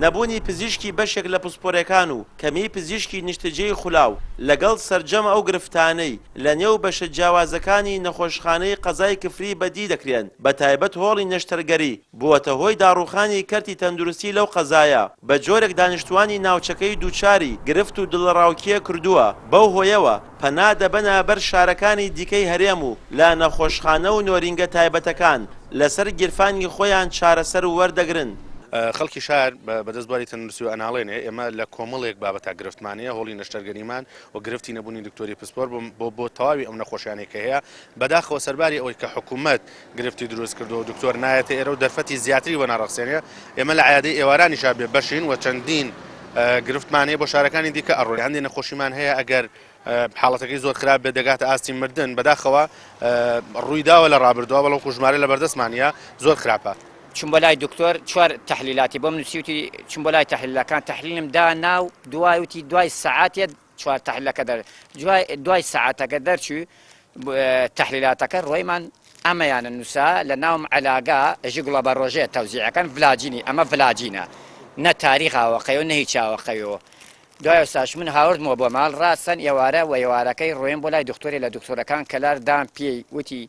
نەبوونی پزیشکی بەشێک لە پسپۆرەکان و کەمی پزیشکی نیشتەجێی خولاو لەگەڵ سەرجەم ئەو گرفتانەی لە نێو بەشە جیاوازەکانی نەخۆشخانەی قەزای کفری بەدی دەکرێن بە تایبەت هۆڵی نەشتەرگەری بووەتە هۆی داڕوخانی کەرتی تەندروستی لەو قەزایە بە جۆرێک دانیشتوانی ناوچەکەی دووچاری گرفت و دڵڕاوکیە کردووە بەو هۆیەوە پەنا دەبەنە بەر شارەکانی دیکەی هەرێم و لە نەخۆشخانە و نۆرینگە تایبەتەکان لەسەر گیرفانی خۆیان چارەسەر و وەردەگرن. خەڵکی شار بەدەستباری تەندروستی و ئەناڵێنێ ئێمە لە کۆمەڵێک بابەتە گرفتمانەیە هۆڵی نەشتەرگەریمان و گرفتی نەبوونی دکتۆری پسپۆر بۆ تەواوی ئەم نەخۆشیانەی کە هەیە بەداخەوە سەرباری ئەوەی کە حکوومەت گرفتی دروست کردو و دکتۆر نایەتە ئێرە و دەرفەتی زیاتری بۆ ناڕەخسێنێ ئێمە لە عیادەی ئێوارانی شار بێ بەشین و چەندین گرفتمانەیە بۆ شارەکانی دیکە ئەڕۆی هەندێک نەخۆشیمان هەیە ئەگەر حاڵەتەکەی زۆر خراپ بێ دەگاتە ئاستی مردن بەداخەوە ڕوویداوە لە ڕابردووە بەڵام ژمارە لە بەردەستمانە زۆر خراپە. چون بۆ لای دکتۆر چوار تەحلیلاتی بۆم نووسیوتی چون بۆ لای تەحلیلەکان تەحلیلم دا ناو دوایوتی دوای سەعاتێ چوار تەحلیلەکە دوای سەعاتەکە دەرچوو تەحلیلاتەکە ڕۆیمان ئەمەیانە نووسا لە ناوم عەلاگا ئەژی گوڵە بە ڕۆژێ تەوزیعەکان ڤلاجینی ئەمە ڤلاجینە نە تاریخ هاوەقەیەوە نە هیچ هاوەقەیەوە دوای ساش من هاوردمەوە بۆ ماڵ ڕاستەن ئێوارە و ئێوارەکەی ڕۆیم بۆ لای دکتۆری لە دکتۆرەکان کەلار دام پێی وتی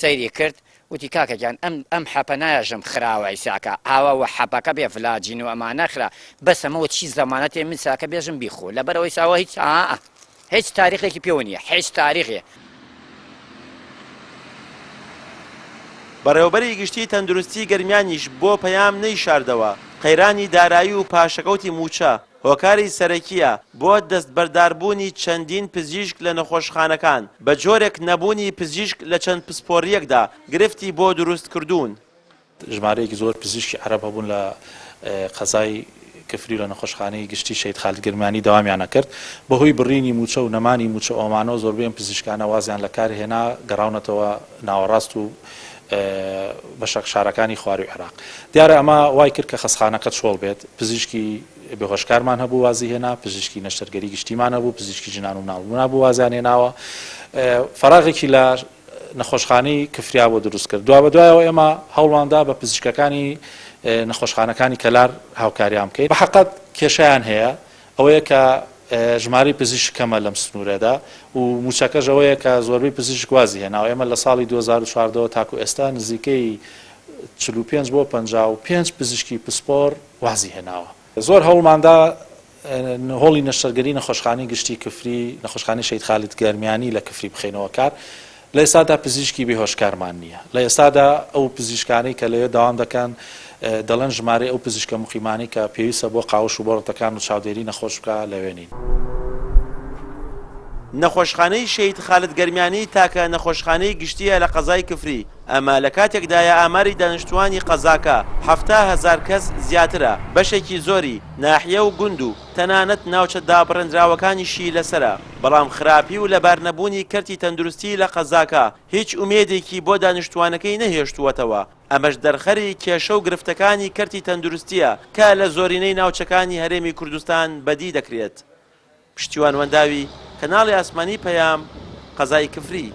سەیری کرد وتی کاکەگیان ئەم حەپە نایژم خراوە ئیساکە ئاوە حەپەکە بێ ڤلاجین و ئەمان نەخرا بەس ئەمەوە چی زەمانەتێ من ساکە بێژم بیخۆ لەبەرەوەی ساوە هیچ تاریخێکی پێوە نییە هیچ تاریخێ. بەڕێوەبەری گشتی تەندروستی گەرمیانیش بۆ پەیام نەیشاردەوە قەیرانی دارایی و پاشەکەوتی موچە هۆکاری سەرەکیە بۆ دەستبەرداربوونی چەندین پزیشک لە نەخۆشخانەکان بە جۆرێک نەبوونی پزیشک لە چەند پسپۆڕیەکدا گرفتی بۆ دروست کردوون. ژمارەیەکی زۆر پزیشکی عەرەب هەبوون لە قەزای کفری لە نەخۆشخانەی گشتی شەید خالد گرمانی داوامیانە کرد بەهۆی بڕینی موچە و نەمانی موچە ئۆمانۆ زۆربەیان پزیشکانە وازیان لە کار هێنا گەڕاونەتەوە ناوەڕاست و بەشەق شارەکانی خواری و عێراق. دیارە ئەمە وای کرد کە خەسخانەکە چۆڵ بێت پزیشکی بێهۆشکارمان هەبوو وازی هێنا پزیشکی نەشتەرگەری گشتیمان هەبوو پزیشکی جنان و مناڵبوونا بوو وازیان هێناوە فەراغێکی لە نەخۆشخانەی کفریا بۆ دروست کرد دوای بەدوایەوە ئێمە هەوڵماندا بە پزیشکەکانی نەخۆشخانەکانی کەلار هاوکاریان بکەین بە حەقەت کێشەیان هەیە ئەوەیە کە ژماری پزیشک کەمە لەم سنوورەدا و موچەکەش ئەوەیە کە زۆربەی پزیشک وازی هێناوە ئێمە لە ساڵی 2014 تاکو ئێستا نزیکەی 45 بۆ 55 پزیشکی پسپۆر وازی هێناوە. زۆر هەوڵماندا هۆڵی نەشتەرگەری نەخۆشخانەی گشتی کفری نەخۆشخانەی شەید خالد گەرمیانی لە کفری بخینەوە کار لە ئێستادا پزیشکی بێهۆشکارمان نییە لە ئێستادا ئەو پزیشکانەی کە لەوێ داوام دەکەن دەڵێن ژمارە ئەو پزیشکە مقیمانی کە پێویستە بۆ قاوش و بۆڕەتەکان و چاودێری نەخۆش بکە لەوێنین. نەخۆشخانەی شەید خالد گەرمیانی تاکە نەخۆشخانەی گشتیە لە قەزای کفری ئەمە لە کاتێکدایە ئاماری دانیشتوانی قەزاکە 700,000 کەس زیاترە بەشێکی زۆری ناحیە و گوند و تەنانەت ناوچە دابڕێنراوەکانیشی لەسرە بەڵام خراپی و لەبار نەبوونی کەرتی تەندروستی لە قەزاکە هیچ ئومێدێکی بۆ دانیشتوانەکەی نەهێشتووەتەوە ئەمەش دەرخەری کێشە و گرفتەکانی کەرتی تەندروستیە کە لە زۆرینەی ناوچەکانی هەرێمی کوردستان بەدی دەکرێت. پشتیوان وەنداوی کەناڵی ئاسمانی پەیام قەزای کفری.